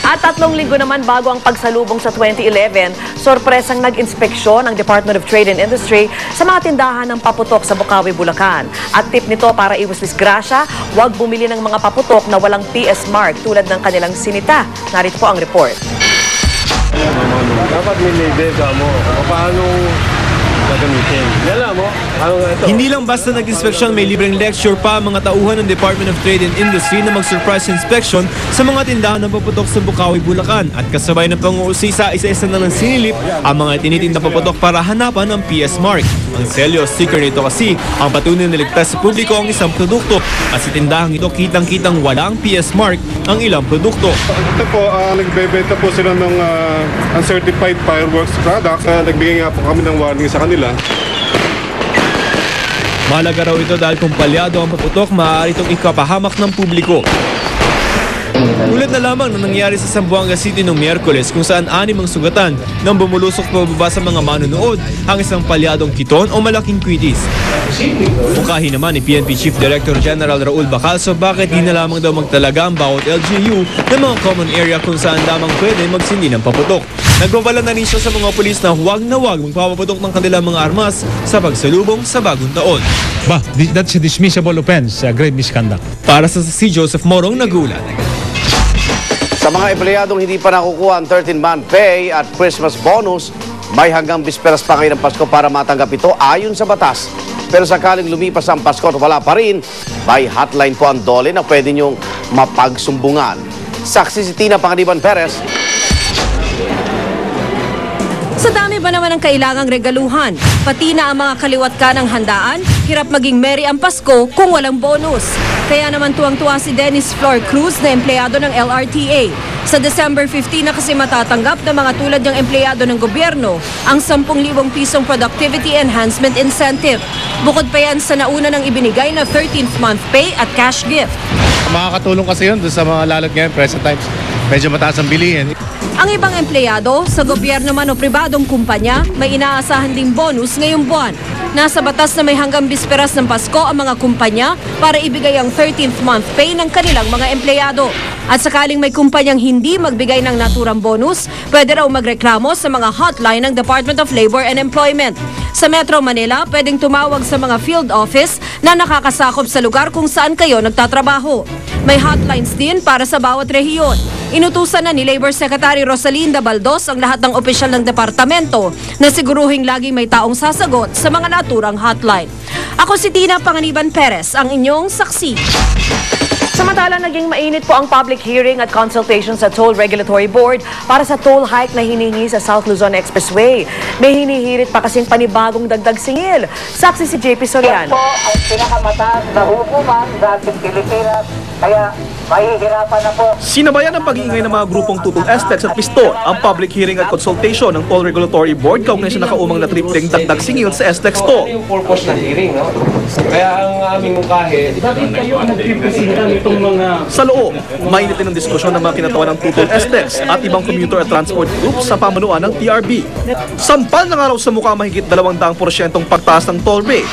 At 3 linggo naman bago ang pagsalubong sa 2011, sorpresang nag-inspeksyon ang Department of Trade and Industry sa mga tindahan ng paputok sa Bukawi, Bulacan. At tip nito para iwas disgrasya, huwag bumili ng mga paputok na walang PS mark tulad ng kanilang sinita. Narito po ang report. Dapat may label ka mo. Paano gagamitin? Alam mo? Hindi lang basta nag-inspeksyon, may libreng lecture pa ang mga tauhan ng Department of Trade and Industry na mag-surprise inspection sa mga tindahan ng paputok sa Bukawi, Bulacan. At kasabay ng pang-uusisa, isa-isa na ng sinilip ang mga tinitinda paputok para hanapan ang PS mark. Ang selyo sticker nito kasi ang patunay na ligtas sa publiko ang isang produkto. At sa tindahang ito, kitang-kitang walang PS mark ang ilang produkto. Ito po, nagbebenta po sila ng uncertified fireworks products. Nagbigay nga po kami ng warning sa kanila. Mahalaga raw ito dahil kung palyado ang paputok, maaari itong ikapahamak ng publiko. Tulad na lamang na nangyari sa Zamboanga City noong Miyerkules kung saan 6 ang sugatan nang bumulusok pababa sa mga manonood ang isang palyadong kiton o malaking kwitis. Mungkahi naman ni PNP Chief Director General Raul Bacalso bakit di na lamang daw magtalaga ang bawat LGU ng mga common area kung saan lamang pwede magsindi ng paputok. Nagbabala na rin siya sa mga pulis na huwag magpapaputok ng kanilang mga armas sa pagsalubong sa bagong taon. That's a dismissible offense, grave misconduct. Para sa si Joseph Morong nagulat. Sa mga empleyadong hindi pa nakukuha ang 13-month pay at Christmas bonus, may hanggang bisperas pa ngayon ng Pasko para matanggap ito ayon sa batas. Pero sakaling lumipas ang Pasko at wala pa rin, may hotline po ang DOLE na pwede niyong mapagsumbungan. Saksi si Tina Panganiban Perez. Sa dami ba naman ang kailangang regaluhan? Pati na ang mga kaliwat ka ng handaan, hirap maging merry ang Pasko kung walang bonus. Kaya naman tuwang-tuwa si Dennis Flor Cruz na empleyado ng LRTA. Sa December 15 na kasi matatanggap ng mga tulad niyang empleyado ng gobyerno ang 10,000 pisong Productivity Enhancement Incentive. Bukod pa yan sa nauna ng ibinigay na 13th month pay at cash gift. Makakatulong kasi yun sa mga lalot ngayon, present times. Medyo mataas ang bilihin. Ang ibang empleyado, sa gobyerno man o pribadong kumpanya, may inaasahan ding bonus ngayong buwan. Nasa batas na may hanggang bisperas ng Pasko ang mga kumpanya para ibigay ang 13th month pay ng kanilang mga empleyado. At sakaling may kumpanyang hindi magbigay ng naturang bonus, pwede raw magreklamo sa mga hotline ng Department of Labor and Employment. Sa Metro Manila, pwedeng tumawag sa mga field office na nakakasakop sa lugar kung saan kayo nagtatrabaho. May hotlines din para sa bawat rehiyon. Inutusan na ni Labor Secretary Rosalinda Baldos ang lahat ng opisyal ng departamento na siguruhing laging may taong sasagot sa mga naturang hotline. Ako si Tina Panganiban Perez, ang inyong saksi. Samantala, naging mainit po ang public hearing at consultation sa Toll Regulatory Board para sa toll hike na hinihingi sa South Luzon Expressway. May hinihirit pa kasing panibagong dagdag singil. Saksi si JP Soriano. Yan po ang pinakamataas na hukuman sa ating Pilipinas, kaya mahihirapan na po. Sinabayan ng pag-iingay ng mga grupong tutol Estex at Piston ang public hearing at consultation ng Toll Regulatory Board kaugnay sa nakaumang na tripling dagdag singil sa Estex Toll. Yung purpose ng hearing, no? Kaya ang aming mungkahi, bakit kayo ang nagpipresintan itong mga... Sa loob, mainit din ang diskusyon ng mga kinatawan ng tutol Estex at ibang commuter at transport groups sa pamunuan ng TRB. Sampal na nga raw sa mukha mahigit 200% pagtaas ng toll rate.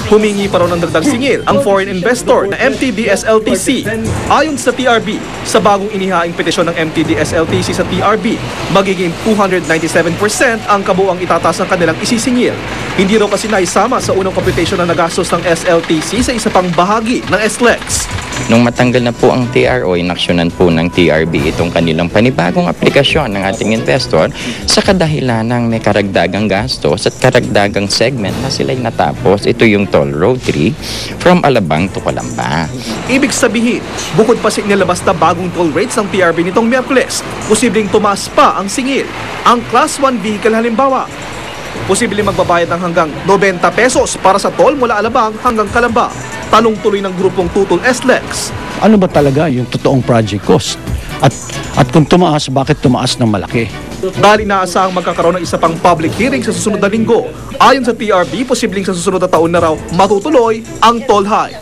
Humingi pa raw ng dagdag singil ang foreign investor na MTDS-LTC. Ayon sa TRB, sa bagong inihaing petisyon ng MTDS-LTC sa TRB, magiging 297% ang kabuuang itataas ng kanilang isisingil. Hindi raw kasi naisama sa unang computation na nagastos ng SLTC sa isa pang bahagi ng SLEX. Nung matanggal na po ang TRO, inaksyonan po ng TRB itong kanilang panibagong aplikasyon ng ating investor sa kadahilan ng may karagdagang gastos at karagdagang segment na sila'y natapos. Ito yung Toll Road 3 from Alabang to Calamba. Ibig sabihin, bukod pa sa inilabas na bagong toll rates ng TRB nitong Miyerkules, posibleng tumaas pa ang singil. Ang Class 1 vehicle halimbawa, posibleng magbabayad ng hanggang 90 pesos para sa toll mula Alabang hanggang Calamba. Tanong tuloy ng grupong tutol SLEX. Ano ba talaga yung totoong project cost? At kung tumaas, bakit tumaas ng malaki? Dahil inaasahang magkakaroon ng isa pang public hearing sa susunod na linggo. Ayon sa TRB, posibleng sa susunod na taon na raw matutuloy ang toll hike.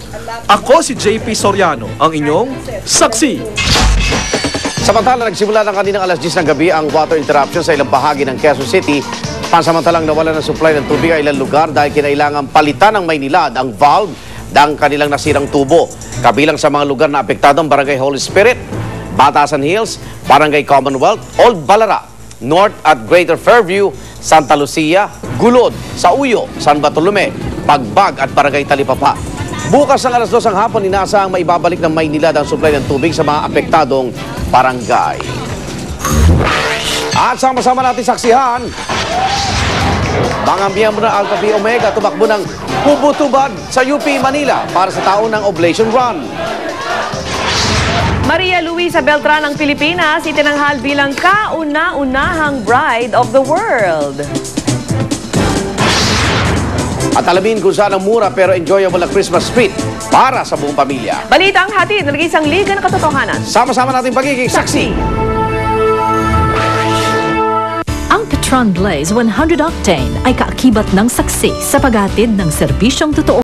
Ako si JP Soriano, ang inyong saksi. Samantala, nagsimula ng kaninang alas 10 ng gabi ang water interruption sa ilang bahagi ng Quezon City. Pansamantalang nawala ng supply ng tubig ay ilang lugar dahil kinailangan palitan ng Maynilad ang valve ng kanilang nasirang tubo. Kabilang sa mga lugar na apektado ang Barangay Holy Spirit, Batasan Hills, Barangay Commonwealth, Old Balara, North at Greater Fairview, Santa Lucia, Gulod, Sauyo, San Bartolome, Pagbag at Barangay Talipapa. Bukas ng alas 2 ng hapon, inaasahang maibabalik ng Maynilad ang supply ng tubig sa mga apektadong barangay. At sama-sama natin saksihan, mga miyembro ng Alpha Phi Omega tumakbo ng hubot-hubad sa UP Manila para sa taon ng Oblation Run. Maria Luisa Beltran ng Pilipinas itinanghal bilang kauna-unahang bride of the world. At alamin kung saan ang mura pero enjoyable na Christmas treat para sa buong pamilya. Balita ang hatid ng isang liga ng katotohanan. Sama-sama natin pagiging saksi. Ang Petron Blaze 100 Octane ay kaakibat ng saksi sa paghatid ng serbisyong totoo.